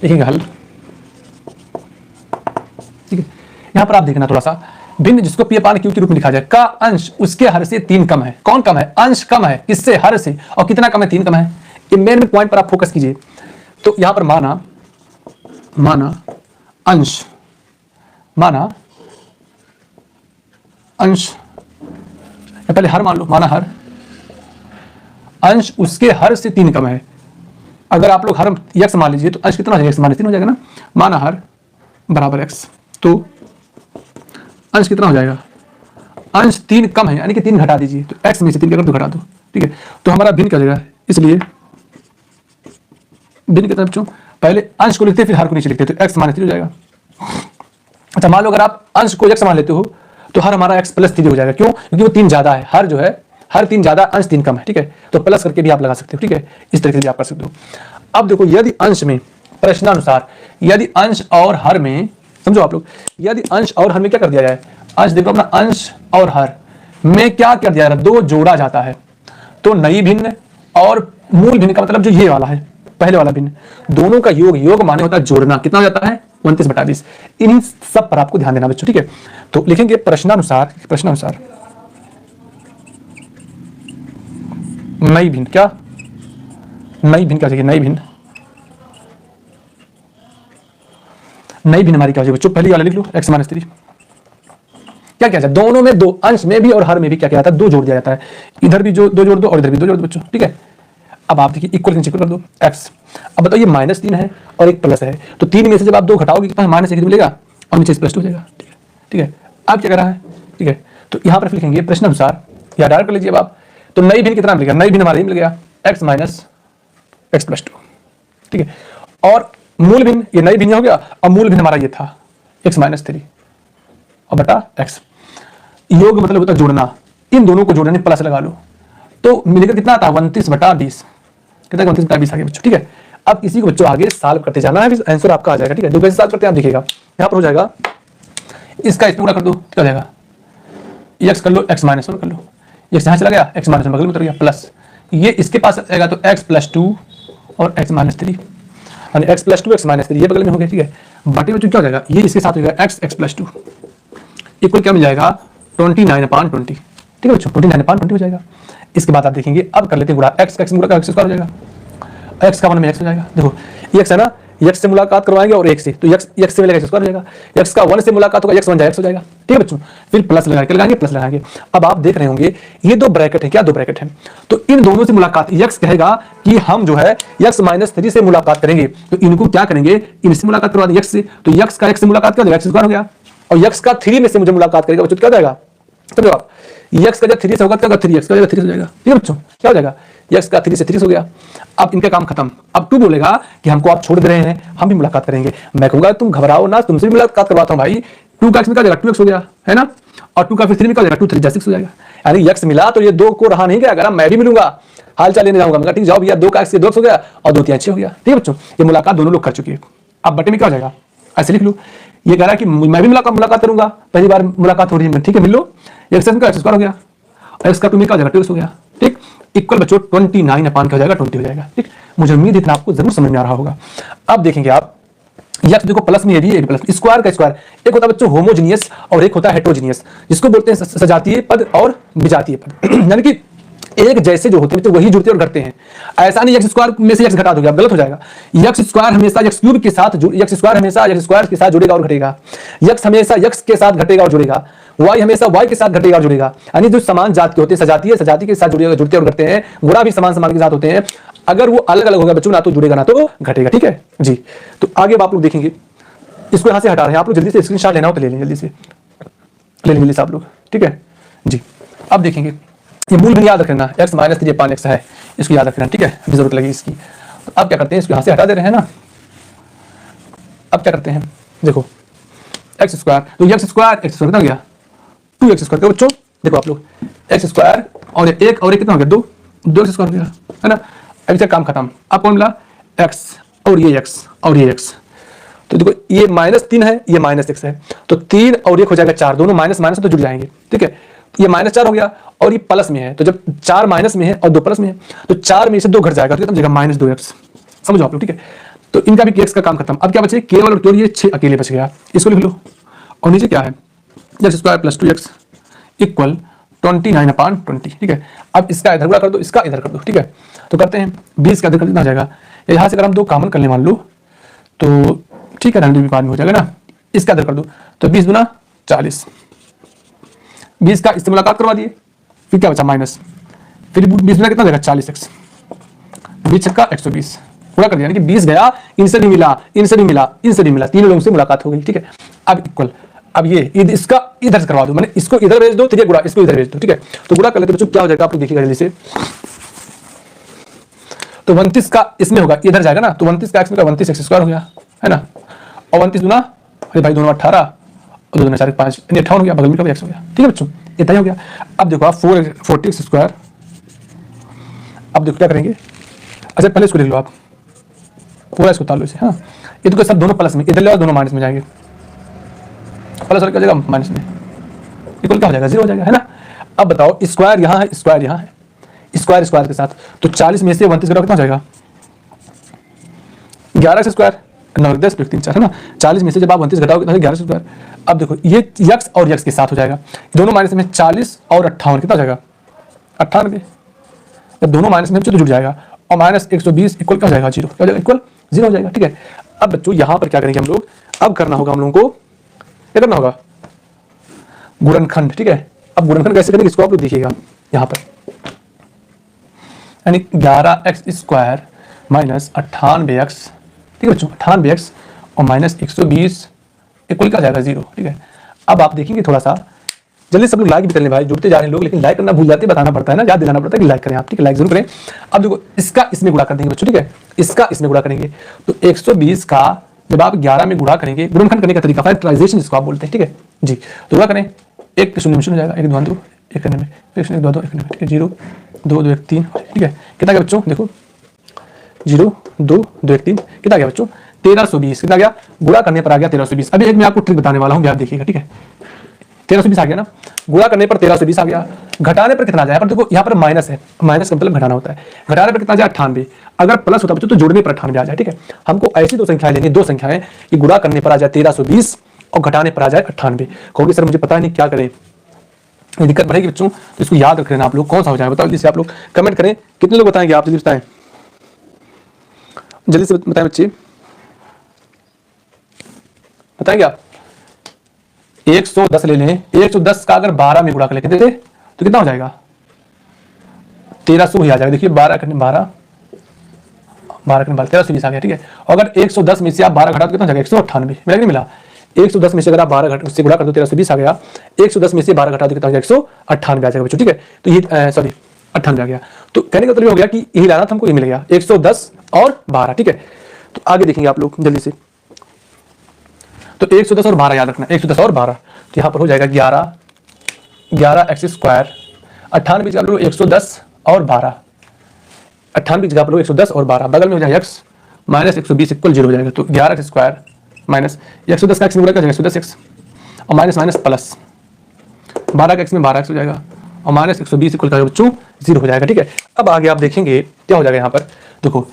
लिखेंगे हल। ठीक है, यहां पर आप देखना थोड़ा सा, भिन्न जिसको पी अपान क्यू के रूप में लिखा जाए का अंश उसके हर से 3 कम है। कौन कम है? अंश कम है। किससे? हर से। और कितना कम है? 3 कम है। ये मेन पॉइंट पर आप फोकस कीजिए। तो यहां पर माना अंश, माना अंश, पहले हर मान लो, माना हर, अंश उसके हर से 3 कम है। अगर आप लोग हर x मान लीजिए तो अंश कितना हो जाएगा? x माइनस 3 हो जाएगा ना। माना हर बराबर x, तो अंश कितना हो जाएगा? अंश 3 कम है, यानी कि 3 घटा दीजिए, तो x में से 3 का कर दो, घटा दो। ठीक है, तो हमारा भिन्न क्या हो जाएगा? इसलिए भिन्न कितना बच्चों? पहले अंश को लिखते फिर हर को नीचे लिखते, तो x माइनस 3 हो जाएगा। अच्छा, मान लो अगर आप अंश को x मान लेते हो तो हर हमारा x प्लस 3 हो जाएगा। क्यों? क्योंकि वो 3 ज्यादा है, हर जो है हर 3 ज्यादा, अंश 3 कम है। ठीक है, तो प्लस करके भी आप लगा सकते हो। ठीक है, इस तरीके से भी आप कर सकते हो। अब देखो, यदि अंश में, प्रश्नानुसार यदि अंश और हर में, समझो आप लोग, यदि अंश और हर में क्या कर दिया जाए? अंश देखो अपना, अंश और हर में क्या कर दिया जाए? 2 जोड़ा जाता है। तो नई भिन्न और मूल भिन्न का मतलब जो ये वाला है, पहले वाला भिन्न, दोनों का योग, योग माने होता है जोड़ना। कितना हो जाता है? 29/20। इन्हीं सब पर आपको ध्यान देना बच्चों। ठीक है, तो लिखेंगे प्रश्नानुसार, प्रश्नानुसार नई भिन्न, क्या नई भिन्न क्या चाहिए? नई भिन्न, नई भिन्न हमारी क्या हो जाएगी बच्चों? पहली वाला लिख लो, x माइनस 3। क्या क्या जाए? दोनों में 2, अंश में भी और हर में भी क्या क्या जाता है? 2 जोड़ दिया जाता है। इधर भी जो 2 जोड़ दो और इधर भी 2 जोड़ दो बच्चों। ठीक है, अब आप देखिए इक्वल नीचे कर दो x। अब बताओ, ये -3 है और एक प्लस है, तो 3 में से जब आप 2 घटाओगे कितना? -1 मिलेगा और नीचे +2 हो जाएगा। ठीक है, ठीक है, अब क्या कर रहा है? ठीक है, तो यहां पर लिखेंगे प्रश्नानुसार, या डायरेक्ट कर लीजिए अब आप। तो नई भिन्न कितना मिलेगा? नई भिन्न हमारा ये मिल गया x माइनस x प्लस 2। ठीक है, और मूल भिन्न, ये नई भिन्न हो गया, और मूल भिन्न हमारा ये था x माइनस 3 और बटा x। योग मतलब होता है जोड़ना, इन दोनों को जोड़ने प्लस लगा लो, तो मिलेगा कितना आता है? 29/20। कितना? 29/20 आ गया बच्चों। ठीक है, अब इसी को बच्चों आगे सॉल्व करते जाना है, फिर आंसर आपका आ जाएगा। ठीक है, 2 कैसे सॉल्व करते हैं आप देखिएगा। यहां पर हो जाएगा, इसका इस पूरा कर दो, क्या हो जाएगा? x कर लो, x माइनस 1 कर लो, x यहां चला गया, x माइनस 1 बगल में उतर गया, प्लस ये इसके पास आएगा तो x प्लस 2 और x माइनस 3, यानी x प्लस 2 x माइनस 3 ये बगल में हो गया। ठीक है, बटे में क्या हो जाएगा? ये इसके साथ हो जाएगा x प्लस 2 इक्वल क्या मिल जाएगा? 29/20। ठीक है बच्चों, 29/20 हो जाएगा। इसके बाद आप देखेंगे, अब कर लेते हैं गुणा, x का x गुणा का x स्क्वायर हो जाएगा, x का 1 में x हो जाएगा। देखो x है ना, x से मुलाकात करवाएंगे और 1 से, तो x से मिलेगा x स्क्वायर हो जाएगा, x का 1 से मुलाकात होगा, x 1 x हो जाएगा। ठीक है बच्चों, फिर प्लस लगाएंगे, प्लस लगाएंगे। अब आप देख रहे होंगे ये 2 ब्रैकेट है, क्या 2 ब्रैकेट है, तो इन दोनों से मुलाकात, x कहेगा कि हम जो है x माइनस 3 से मुलाकात करेंगे, तो इनको क्या करेंगे? इनसे मुलाकात करवा देंगे x से, तो x का x से मुलाकात कर देगा, x स्क्वायर हो गया, और x का 3 में से मुझे मुलाकात करेगा बच्चों, क्या हो जाएगा? समझो आप, x का जब 3 से होगा तो 3x का 3 हो जाएगा। ठीक है बच्चों, क्या हो जाएगा? x का 3 से 3 हो गया। अब इनका काम खत्म। अब 2 बोलेगा कि हमको आप छोड़ दे रहे हैं, हम भी मुलाकात करेंगे। मैं कहूंगा तुम घबराओ ना, तुमसे भी मुलाकात करवाता हूं भाई। 2 का x में क्या हो जाएगा? 2x हो गया, है ना, और 2 का फिर 3 में क्या हो जाएगा? 2 3 6 हो जाएगा। यानी x मिला तो ये 2 को रहा नहीं गया, अगर मैं भी मिलूंगा हाल चाल लेने जाऊंगा, ठीक जाओ भैया, 2 का x से 2x हो गया और 2 3 6 हो गया। ठीक है बच्चों, ये मुलाकात दोनों लोग कर चुके हैं। अब बटे में क्या हो जाएगा? ऐसे लिख लो, ये कह रहा है कि मैं भी मुलाकात करूंगा, पहली बार मुलाकात हो रही है। ठीक है, मिल लो, x का x स्क्वायर हो गया और x का 2 में क्या हो जाएगा? 2x हो गया। ठीक, इक्वल बच्चों 29/20 हो जाएगा, 20 हो जाएगा। ठीक, मुझे उम्मीद है इतना आपको जरूर समझ में आ रहा होगा। अब देखेंगे आप, x देखो प्लस में ये भी एक प्लस, स्क्वायर का स्क्वायर, एक होता है बच्चों होमोजीनियस और एक होता है हेटेरोजीनियस, जिसको बोलते हैं सजातीय पद और विजातीय पद। यानी कि एक जैसे जो होते हैं तो वही जुड़ते और घटते हैं। ऐसा नहीं x स्क्वायर में से x घटा दोगे, गलत हो जाएगा। x स्क्वायर हमेशा x क्यूब के साथ, x स्क्वायर हमेशा x स्क्वायर के साथ जुड़ेगा और घटेगा, x हमेशा x के साथ घटेगा और जुड़ेगा, y हमेशा y के साथ घटेगा और जुड़ेगा। यानी जो समान जात के होते हैं, सजातीय के साथ जुड़ते और घटते हैं, गुणा भी समान के साथ होते हैं। अगर वो अलग अलग होगा बच्चों, ना तो जुड़ेगा ना तो घटेगा। ठीक है जी, तो आगे आप लोग देखेंगे, इसको यहां से हटा रहे हैं आप लोग, जल्दी से स्क्रीनशॉट लेना हो तो ले लें, जल्दी से ले लेंगे आप लोग। ठीक है जी, अब देखेंगे, ये मूल भी याद रखना, x माइनस 3/x है, इसको याद रखना। ठीक है, अभी जरूरत लगी इसकी। तो अब क्या करते हैं, इसको यहां से हटा दे रहे हैं ना। अब क्या करते हैं, देखो x स्क्वायर, तो x स्क्वायर कितना हो गया? 2x square. बच्चों देखो आप लोग, x स्क्वायर और एक कितना हो गया? 2x स्क्वायर हो गया, है ना। अब इसका काम खत्म। अब कौन मिला? x और ये x और ये x। तो देखो ये -3 है, ये -x है, तो 3 और 1 हो जाएगा 4, दोनों माइनस माइनस तो जुड़ जाएंगे। ठीक है, ये -4 हो गया और ये प्लस में है, तो जब 4 माइनस में है और 2 प्लस में है तो 4 में से 2 घट जाएगा, तो कितना बचेगा? -2x। समझो आप लोग। ठीक है, तो इनका भी एक्स का काम खत्म। अब क्या बचे, केवल और केवल ये 6 अकेले बच गया, इसको लिख लो। और नीचे क्या है, x square plus 2x equal 29/20, ठीक है। अब इसका इधर गुणा कर दो, इसका इधर कर दो, ठीक है। तो करते हैं, 20 का इधर कर देना हो जाएगा। यहाँ से अगर हम 2 कॉमन कर ले मान लो तो ठीक है, 90 बाद में हो जाएगा ना। इसका इधर कर दो तो 20 गुना 40, 20 का इससे मुलाकात करवा दिए, फिर क्या बचा माइनस, फिर 20 गुना कितना देगा 40x, 20 का 120 पूरा कर दिया, यानी कि 20 गया, इनसे भी मिला, इनसे भी मिला, इनसे भी मिला, तीनों लोगों से मुलाकात हो गई, ठीक है। अब इक्वल, अब ये इसका इधर से करवा दो, मैंने इसको इधर भेज दो, ठीक है, गुणा इसको इधर भेज दो, ठीक है। तो गुणा कर लेते बच्चों, क्या हो जाएगा आप लोग देखिएगा जल्दी से। तो 29 का इसमें होगा, इधर जाएगा ना, तो 29 का x में 29 x स्क्वायर हो गया, है ना। और 29 गुना, अरे भाई दोनों 18 और दोनों 4 5 58 हो गया, बगल में का भी x हो गया, ठीक है बच्चों, इतना ही हो गया। अब देखो आप 40x स्क्वायर, अब देखो क्या करेंगे, अच्छा पहले इसको लिख लो आप, पूरा इसको उतार लो इसे, हाँ। ये तो सब दोनों प्लस में, इधर ले आओ, दोनों माइनस में जाएंगे, प्लस और क्या हो जाएगा माइनस में, इक्वल क्या हो जाएगा 0 हो जाएगा, है ना। अब बताओ स्क्वायर यहाँ है, स्क्वायर यहाँ है, स्क्वायर स्क्वायर के साथ, तो 40 में से 29 घटाओ कितना हो जाएगा 11 स्क्वायर, 9 10 3 4, है ना। 40 में से जब आप 29 घटाओगे तो 11 स्क्वायर। अब देखो ये यक्स और यक्स के साथ हो जाएगा, दोनों माइनस में 40 और 58 कितना हो जाएगा 98, जब दोनों माइनस में तो जुड़ जाएगा, और माइनस 120 इक्वल क्या हो जाएगा 0, क्या हो जाएगा इक्वल 0 हो जाएगा, ठीक है। अब बच्चों यहाँ पर क्या करेंगे हम लोग, अब करना होगा हम लोगों को, क्या करना होगा गुणनखंड, ठीक है। अब गुणनखंड कैसे करेंगे इसको आप लोग देखिएगा यहाँ पर, यानी 11x स्क्वायर माइनस 98x, ठीक है बच्चों, 98x और माइनस 120 इक्वल क्या जाएगा 0, ठीक है। अब आप देखेंगे थोड़ा सा जल्दी सब लोग लाइक भी कर लें भाई, जुड़ते जा रहे हैं लोग, लेकिन लाइक करना भूल जाते, बताना पड़ता है ना, याद दिलाना पड़ता है कि लाइक करें आप, ठीक है, लाइक जरूर करें। अब देखो इसका इसमें गुणा कर देंगे बच्चों, ठीक है, इसका इसमें गुणा करेंगे, तो 120 का जब आप 11 में गुणा करेंगे, गुणनखंड करने का तरीका फैक्टराइजेशन जिसको आप बोलते हैं, ठीक है जी। तो गुणा करें, 1 शून्य हो जाएगा, 1 2 2 1 करने में, 1 0 2 2 1 करने में, ठीक है, 0 2 2 1 3, ठीक है। कितना गया बच्चों, देखो 0 2 2 1 3 कितना गया बच्चों 1320, कितना गया, गुणा करने पर आ गया 1320। अभी एक मैं आपको ट्रिक बताने वाला हूं, आप देखिएगा, ठीक है। 1320 आ गया ना, गुणा करने पर 1320 आ गया, घटाने पर कितना आ जाएगा, पर देखो यहाँ पर माइनस है, माइनस का मतलब घटाना होता है, घटाने पर कितना आ जाए 98, अगर प्लस होता बच्चों तो जोड़ने पर 98 आ जाए, ठीक है। हमको ऐसी दो संख्याएं लेंगे, दो संख्याएं कि गुणा करने पर आ जाए 1320 और घटाने पर आ जाए 98। कहोगे सर मुझे पता नहीं क्या करें, दिक्कत बढ़ेगी बच्चों, तो इसको याद रख लेना आप लोग, कौन सा हो जाए बताओ, जल्दी आप लोग कमेंट करें, कितने लोग बताएंगे आप, जल्दी बताएं, जल्दी से बताएं बच्चे, बताएंगे आप। 110 ले लें, 110 का अगर 12 में गुणा कर लेते तो कितना हो जाएगा 1300 ही आ जाएगा, देखिए 12 करने 12 1320 आ गया, ठीक है। अगर 110 में से आप 12 घटा तो कितना हो जाएगा 198, मिला कि नहीं मिला, 110 में से अगर आप 12 उससे गुणा कर दो 1320 आ गया, 110 में से 12 घटा दो कितना हो जाएगा 198 आ जाएगा बच्चों, ठीक है। तो ये सॉरी 98 आ गया, तो कहने का मतलब हो गया कि यही लाना था हमको, ये मिल गया 110 और 12, ठीक है। तो आगे देखेंगे आप लोग जल्दी से, तो 110 और 12 याद रखना, 110 और 12, तो यहाँ पर हो जाएगा 11 एक्स स्क्वायर, 98 जगह लो 110 और 12, 98 जगह लो 110 और 12, बगल में हो जाएगा एक्स माइनस 120 इक्वल 0 हो जाएगा, तो 11 एक्स स्क्वायर माइनस 110 का एक्स में गुणा कर जाएगा 110 एक्स और माइनस माइनस प्लस 12 का एक्स में 12 एक्स हो जाएगा और माइनस 120 इक्वल का बच्चों 0 हो जाएगा, ठीक है। अब आगे आप देखेंगे क्या हो जाएगा यहाँ पर, देखो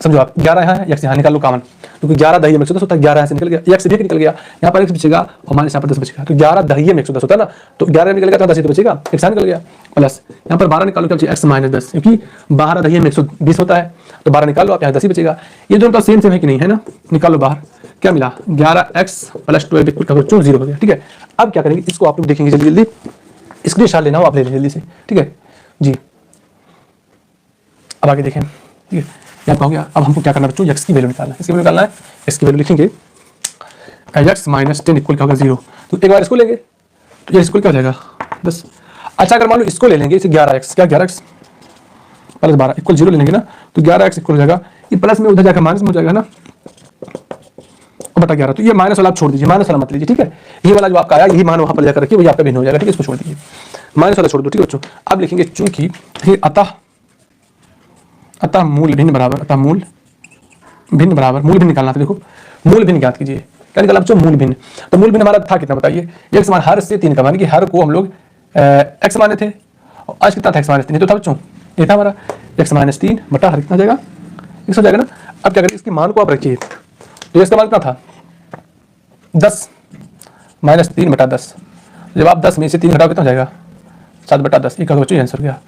समझो आप 11 यहाँ है, एक्स यहाँ निकाल लो कॉमन, क्योंकि 11 दहिये में 110 होता है, 11 यहाँ से निकल गया, एक्स भी निकल गया, यहाँ पर एक्स बचेगा और माइनस यहाँ पर 10 बचेगा, तो 11 दहिये में 110 होता है ना, तो 11 निकल गया तो 10 बचेगा, एक्स निकल गया, प्लस यहाँ पर 12 निकालो क्या बचेगा एक्स माइनस 10, क्योंकि 12 दहिये में 120 होता है, तो 12 निकाल लो आप, यहाँ 10 ही बचेगा। ये दोनों तो सेम सेम है कि नहीं, है ना, निकालो बाहर, क्या मिला 11x प्लस 12 इक्वल का 0 हो गया, ठीक है। अब क्या करेंगे, इसको आप लोग देखेंगे जल्दी जल्दी, स्क्रीनशॉट लेना हो आप ले लें जल्दी से, ठीक है जी। अब आगे देखें, ठीक है, यहाँ कहोगे अब हमको क्या करना बच्चों, एक्स की वैल्यू निकालना है, इसकी वैल्यू निकालना है, एक्स की वैल्यू लिखेंगे एक्स माइनस 10 इक्वल क्या होगा 0, तो एक बार इसको लेंगे तो ये इसको क्या हो जाएगा 10। अच्छा अगर मान लो इसको ले लेंगे, इसे 11x, क्या 11x प्लस 12 इक्वल 0 ले लेंगे ना, तो 11x इक्वल हो जाएगा, ये प्लस में उधर जाकर माइनस में हो जाएगा ना, बटा 11, तो ये माइनस वाला आप छोड़ दीजिए, माइनस वाला मत लीजिए, ठीक है। ये वाला जो आपका आया यही मान वहां पर जाकर रखिए, वही आपका भिन्न हो जाएगा, ठीक है, इसको छोड़ दीजिए, माइनस वाला छोड़ दो, ठीक है बच्चों। अब लिखेंगे चूंकि अतः मूल भिन्न बराबर, अतः मूल भिन्न बराबर, मूल भिन्न निकालना था, देखो मूल भिन्न ज्ञात कीजिए, क्या निकाला बच्चों मूल भिन्न, तो मूल भिन्न हमारा था कितना बताइए, एक्स मान हर से 3 का, मान कि हर को हम लोग एक्स माने थे, और आज कितना था एक्स माइनस 3, तो था बच्चों ये था हमारा एक्स माइनस 3 बटा हर कितना जाएगा 100 जाएगा ना। अब क्या करें, इसकी मान को आप रखिए, तो इसका मान कितना था 10 -3/10। जब आप 10 में से 3 घटाओ कितना हो जाएगा 7/10। ये क्या बच्चों आंसर गया।